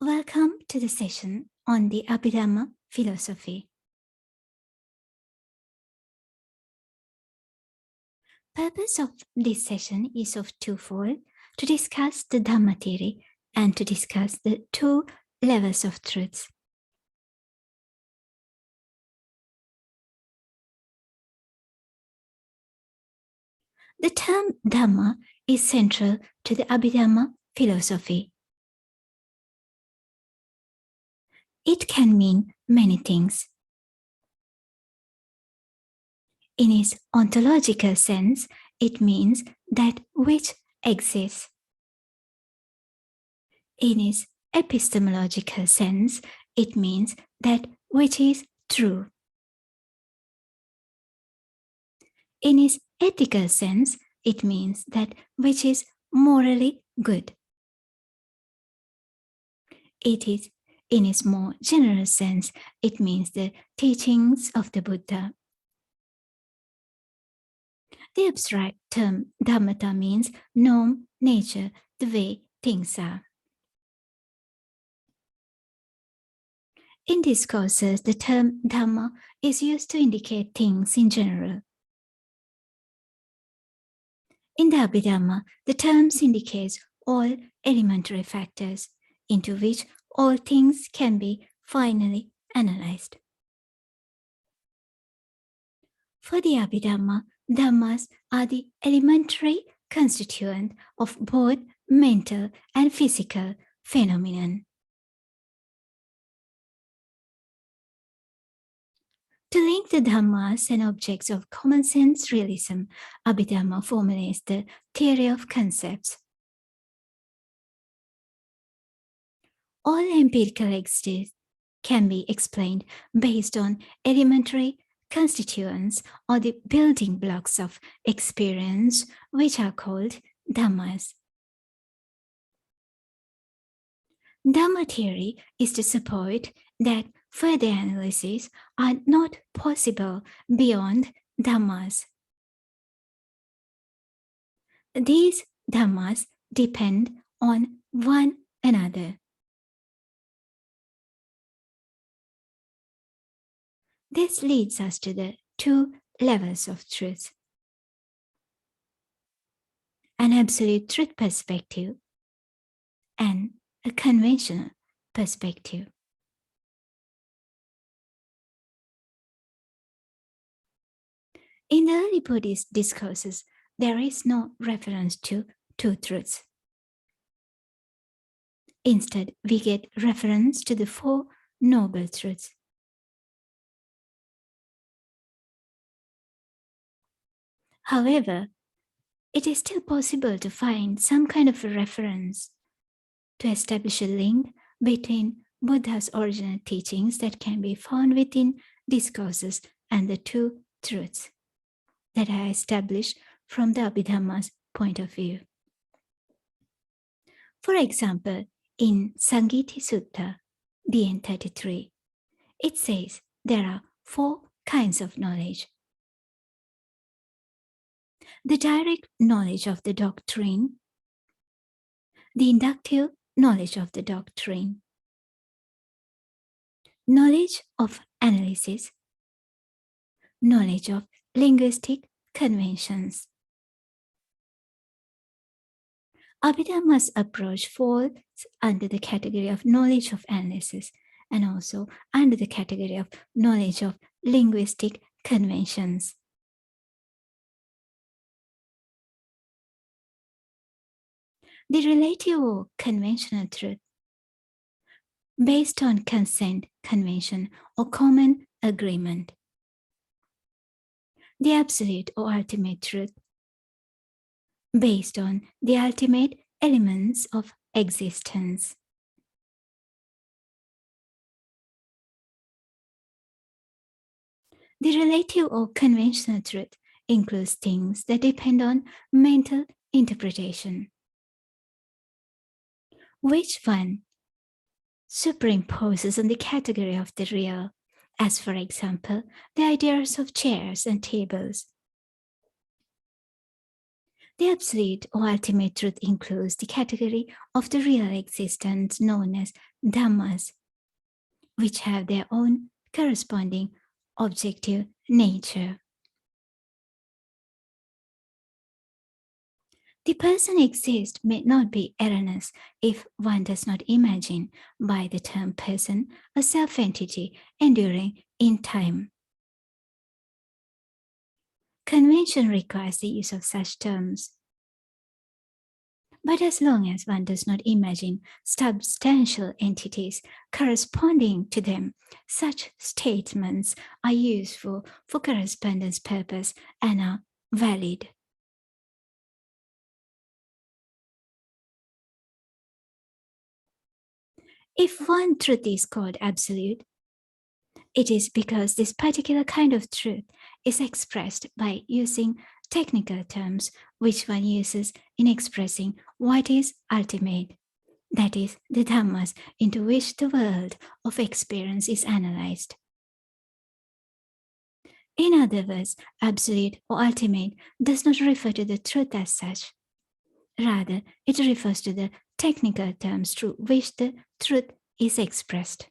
Welcome to the session on the Abhidhamma philosophy. Purpose of this session is of twofold: to discuss the Dhamma theory and to discuss the two levels of truths. The term Dhamma is central to the Abhidhamma philosophy. It can mean many things. In its ontological sense, it means that which exists. In its epistemological sense, it means that which is true. In its ethical sense, it means that which is morally good. It is, in its more general sense, it means the teachings of the Buddha. The abstract term dhammata means norm, nature, the way things are. In discourses, the term dhamma is used to indicate things in general. In the Abhidhamma, the terms indicate all elementary factors into which all things can be finally analyzed. For the Abhidhamma, dhammas are the elementary constituent of both mental and physical phenomenon. To link the dhammas and objects of common sense realism, Abhidhamma formulates the theory of concepts. All empirical existence can be explained based on elementary constituents or the building blocks of experience, which are called dhammas. Dhamma theory is to support that further analyses are not possible beyond dhammas. These dhammas depend on one another. This leads us to the two levels of truth: an absolute truth perspective and a conventional perspective. In the early Buddhist discourses, there is no reference to two truths. Instead, we get reference to the Four Noble Truths. However, it is still possible to find some kind of a reference to establish a link between Buddha's original teachings that can be found within discourses and the two truths that are established from the Abhidhamma's point of view. For example, in Sanketa Sutta, DN33, it says there are four kinds of knowledge: the direct knowledge of the doctrine, the inductive knowledge of the doctrine, knowledge of analysis, knowledge of linguistic conventions. Abhidhamma's approach falls under the category of knowledge of analysis and also under the category of knowledge of linguistic conventions. The relative or conventional truth, based on consent, convention, or common agreement. The absolute or ultimate truth, based on the ultimate elements of existence. The relative or conventional truth includes things that depend on mental interpretation. Which one superimposes on the category of the real, as for example, the ideas of chairs and tables. The absolute or ultimate truth includes the category of the real existence known as dhammas, which have their own corresponding objective nature. The person exists may not be erroneous if one does not imagine by the term person a self-entity enduring in time. Convention requires the use of such terms. But as long as one does not imagine substantial entities corresponding to them, such statements are useful for correspondence purpose and are valid. If one truth is called absolute, it is because this particular kind of truth is expressed by using technical terms which one uses in expressing what is ultimate, that is, the dhammas into which the world of experience is analyzed. In other words, absolute or ultimate does not refer to the truth as such. Rather, it refers to the technical terms through which the truth is expressed.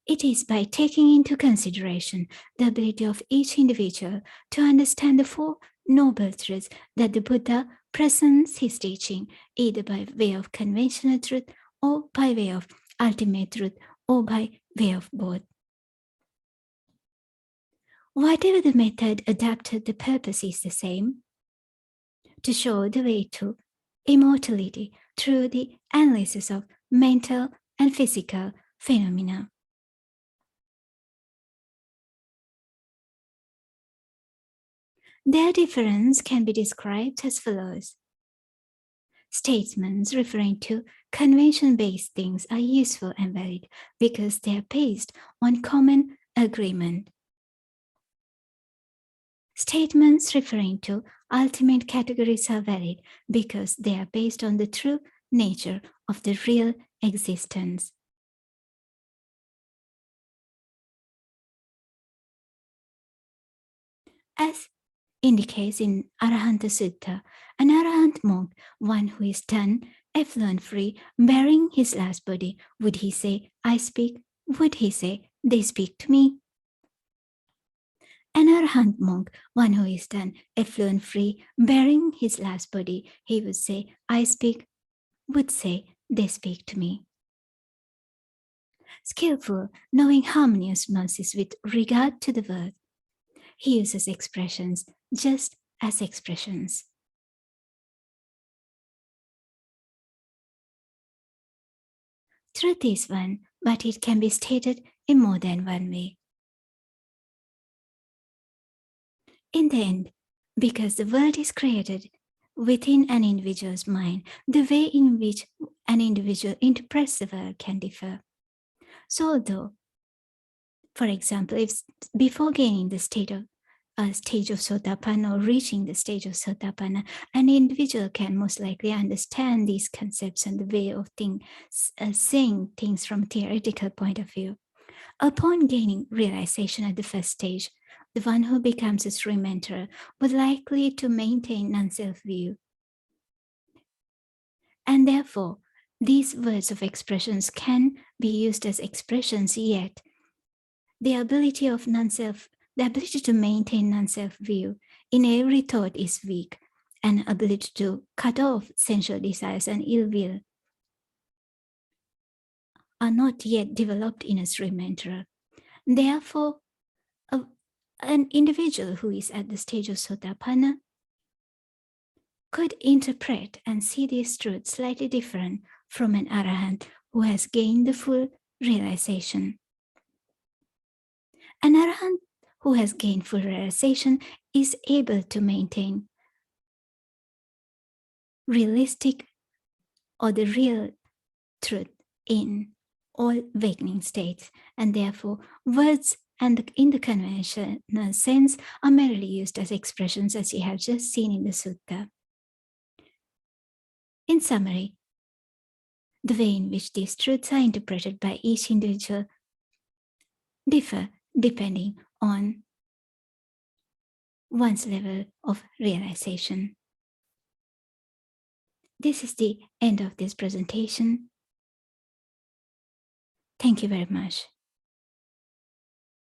It is by taking into consideration the ability of each individual to understand the Four Noble Truths that the Buddha presents his teaching, either by way of conventional truth or by way of ultimate truth or by way of both. Whatever the method adapted, the purpose is the same: to show the way to immortality through the analysis of mental and physical phenomena. Their difference can be described as follows. Statements referring to convention-based things are useful and valid because they are based on common agreement. Statements referring to ultimate categories are valid because they are based on the true nature of the real existence. As indicates in Arahanta Sutta, an Arahant monk, one who is done, effluent-free, bearing his last body, would he say, I speak? Would he say, they speak to me? An Arahant monk, one who is done, effluent-free, bearing his last body, he would say, I speak, would say, they speak to me. Skillful, knowing harmonious nuances with regard to the word, he uses expressions just as expressions. Truth is one, but it can be stated in more than one way. In the end, because the world is created within an individual's mind, the way in which an individual interprets the world can differ. So although, for example, if before gaining the stage of Sotapanna or reaching the stage of Sotapanna, an individual can most likely understand these concepts and the way of seeing things from a theoretical point of view. Upon gaining realization at the first stage, the one who becomes a stream mentor would likely to maintain non-self view. And therefore, these words of expressions can be used as expressions, yet the ability to maintain non-self view in every thought is weak, and ability to cut off sensual desires and ill will are not yet developed in a stream mentor. Therefore, an individual who is at the stage of Sotapanna could interpret and see this truth slightly different from an Arahant who has gained the full realization. An Arahant who has gained full realization is able to maintain realistic or the real truth in all awakening states, and therefore words and in the conventional sense are merely used as expressions, as we have just seen in the sutta. In summary, the way in which these truths are interpreted by each individual differ depending on one's level of realization. This is the end of this presentation. Thank you very much.